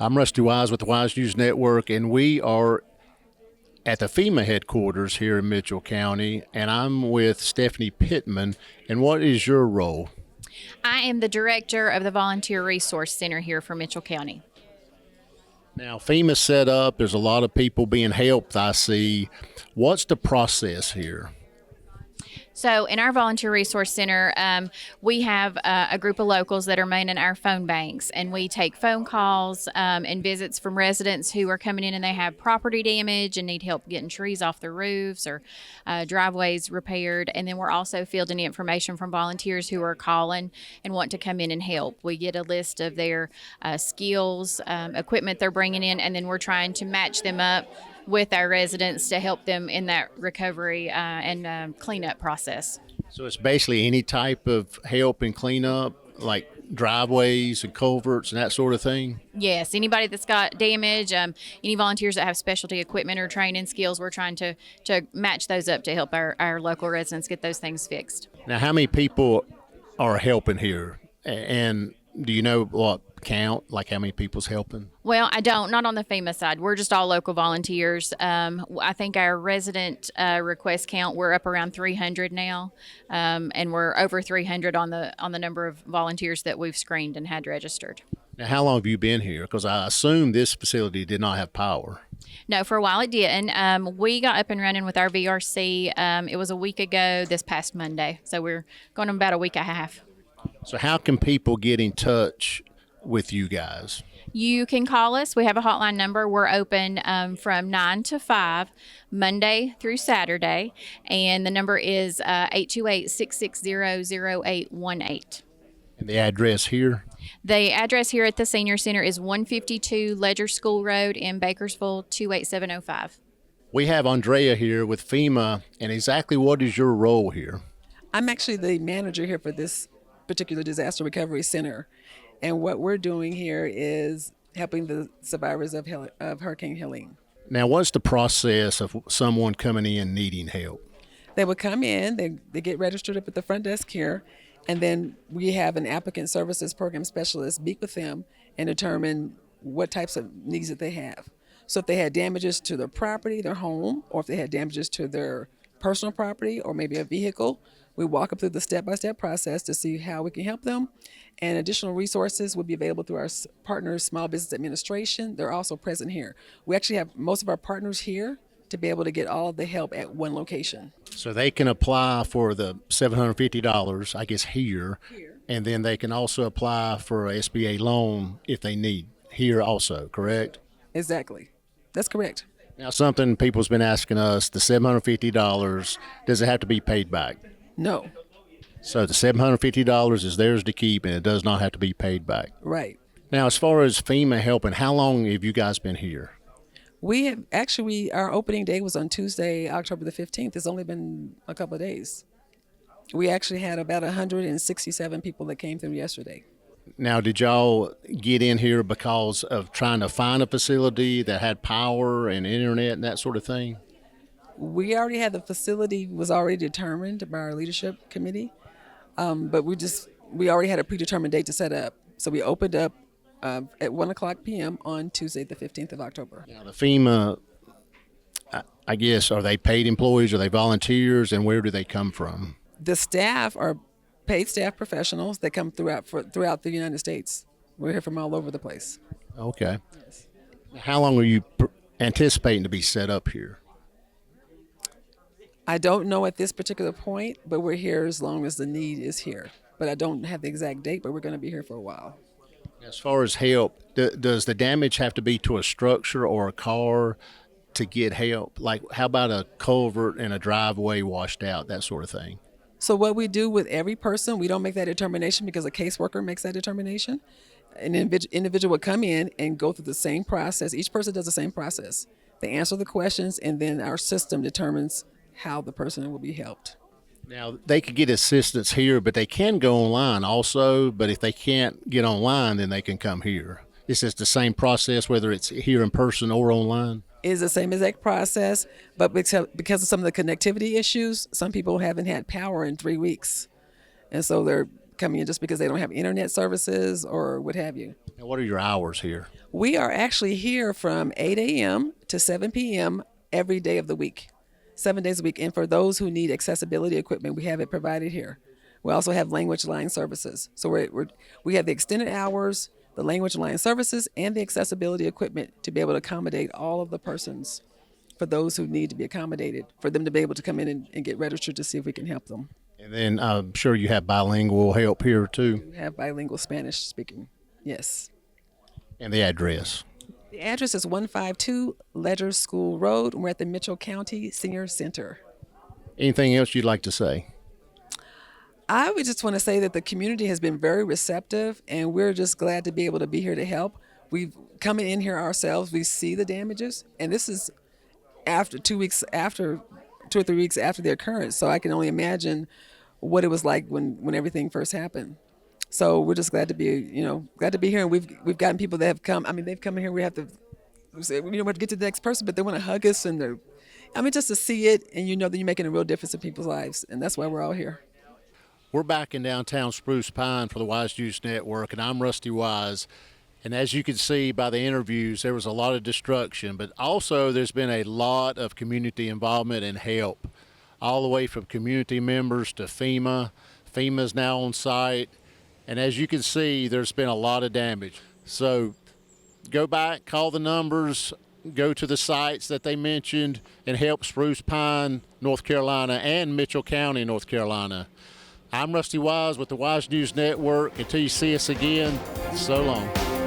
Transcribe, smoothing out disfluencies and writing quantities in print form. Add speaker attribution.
Speaker 1: I'm Rusty Wise with the Wise News Network, and we are at the FEMA headquarters here in Mitchell County, and I'm with Stephanie Pittman. And what is your role?
Speaker 2: I am the director of the Volunteer Resource Center here for Mitchell County.
Speaker 1: Now, FEMA set up, there's a lot of people being helped, I see. What's the process here?
Speaker 2: So in our Volunteer Resource Center, we have a group of locals that are manning our phone banks, and we take phone calls and visits from residents who are coming in and they have property damage and need help getting trees off their roofs or driveways repaired. And then we're also fielding information from volunteers who are calling and want to come in and help. We get a list of their skills, equipment they're bringing in, and then we're trying to match them up with our residents to help them in that recovery and cleanup process.
Speaker 1: So it's basically any type of help and cleanup, like driveways and culverts and that sort of thing?
Speaker 2: Yes, anybody that's got damage, any volunteers that have specialty equipment or training skills, we're trying to match those up to help our local residents get those things fixed.
Speaker 1: Now, how many people are helping here? And do you know what count, like how many people's helping?
Speaker 2: Well, I don't, not on the FEMA side. We're just all local volunteers. I think our resident request count, we're up around 300 now, and we're over 300 on the number of volunteers that we've screened and had registered.
Speaker 1: Now, how long have you been here? Because I assume this facility did not have power.
Speaker 2: No, for a while it didn't. We got up and running with our VRC. It was a week ago this past Monday, so we're going on about a week and a half.
Speaker 1: So how can people get in touch with you guys?
Speaker 2: You can call us. We have a hotline number. We're open from 9 to 5, Monday through Saturday, and the number is 828-660-0818.
Speaker 1: And the address here?
Speaker 2: The address here at the Senior Center is 152 Ledger School Road in Bakersville, 28705.
Speaker 1: We have Andrea here with FEMA, and exactly what is your role here?
Speaker 3: I'm actually the manager here for this particular disaster recovery center. And what we're doing here is helping the survivors of Hurricane Helene.
Speaker 1: Now, what's the process of someone coming in needing help?
Speaker 3: They would come in, they get registered up at the front desk here, and then we have an applicant services program specialist meet with them and determine what types of needs that they have. So if they had damages to their property, their home, or if they had damages to their personal property or maybe a vehicle, we walk them through the step-by-step process to see how we can help them. And additional resources will be available through our partners, Small Business Administration. They're also present here. We actually have most of our partners here to be able to get all of the help at one location.
Speaker 1: So they can apply for the $750, I guess, here, and then they can also apply for a SBA loan if they need here also, correct?
Speaker 3: Exactly. That's correct.
Speaker 1: Now, something people's been asking us, the $750, does it have to be paid back?
Speaker 3: No.
Speaker 1: So the $750 is theirs to keep, and it does not have to be paid back.
Speaker 3: Right.
Speaker 1: Now, as far as FEMA helping, how long have you guys been here?
Speaker 3: We have actually, our opening day was on Tuesday, October the 15th. It's only been a couple of days. We actually had about 167 people that came through yesterday.
Speaker 1: Now, did y'all get in here because of trying to find a facility that had power and internet and that sort of thing?
Speaker 3: We already had the facility was already determined by our leadership committee, but we already had a predetermined date to set up. So we opened up at 1 o'clock p.m. on Tuesday, the 15th of October.
Speaker 1: Now, the FEMA, I guess, are they paid employees? Are they volunteers? And where do they come from?
Speaker 3: The staff are paid staff professionals that come throughout the United States. We're here from all over the place.
Speaker 1: Okay. Yes. How long are you anticipating to be set up here?
Speaker 3: I don't know at this particular point, but we're here as long as the need is here. But I don't have the exact date, but we're going to be here for a while.
Speaker 1: As far as help, does the damage have to be to a structure or a car to get help? Like, how about a culvert and a driveway washed out, that sort of thing?
Speaker 3: So what we do with every person, we don't make that determination because a caseworker makes that determination. An individual would come in and go through the same process. Each person does the same process. They answer the questions, and then our system determines how the person will be helped.
Speaker 1: Now, they could get assistance here, but they can go online also. But if they can't get online, then they can come here. This is the same process, whether it's here in person or online?
Speaker 3: Is the same exact process, but because of some of the connectivity issues, some people haven't had power in 3 weeks. And so they're coming in just because they don't have internet services or what have you.
Speaker 1: And what are your hours here?
Speaker 3: We are actually here from 8 a.m. to 7 p.m. every day of the week, 7 days a week. And for those who need accessibility equipment, we have it provided here. We also have language line services. So we have the extended hours, the language line services, and the accessibility equipment to be able to accommodate all of the persons for those who need to be accommodated, for them to be able to come in and get registered to see if we can help them.
Speaker 1: And then I'm sure you have bilingual help here too.
Speaker 3: We have bilingual Spanish speaking, yes.
Speaker 1: And the address.
Speaker 3: The address is 152 Ledger School Road. We're at the Mitchell County Senior Center.
Speaker 1: Anything else you'd like to say?
Speaker 3: I would just want to say that the community has been very receptive, and we're just glad to be able to be here to help. We've come in here ourselves. We see the damages, and this is after 2 weeks after, 2 or 3 weeks after the occurrence. So I can only imagine what it was like when everything first happened. So we're just glad to be, glad to be here. And we've gotten people that have come. I mean, they've come in here. We have to say, we have to get to the next person, but they want to hug us, and just to see it, and that you're making a real difference in people's lives, and that's why we're all here.
Speaker 1: We're back in downtown Spruce Pine for the Wise News Network, and I'm Rusty Wise. And as you can see by the interviews, there was a lot of destruction, but also there's been a lot of community involvement and help, all the way from community members to FEMA. FEMA's now on site, and as you can see, there's been a lot of damage. So go back, call the numbers, go to the sites that they mentioned, and help Spruce Pine, North Carolina, and Mitchell County, North Carolina. I'm Rusty Wise with the Wise News Network. Until you see us again, so long.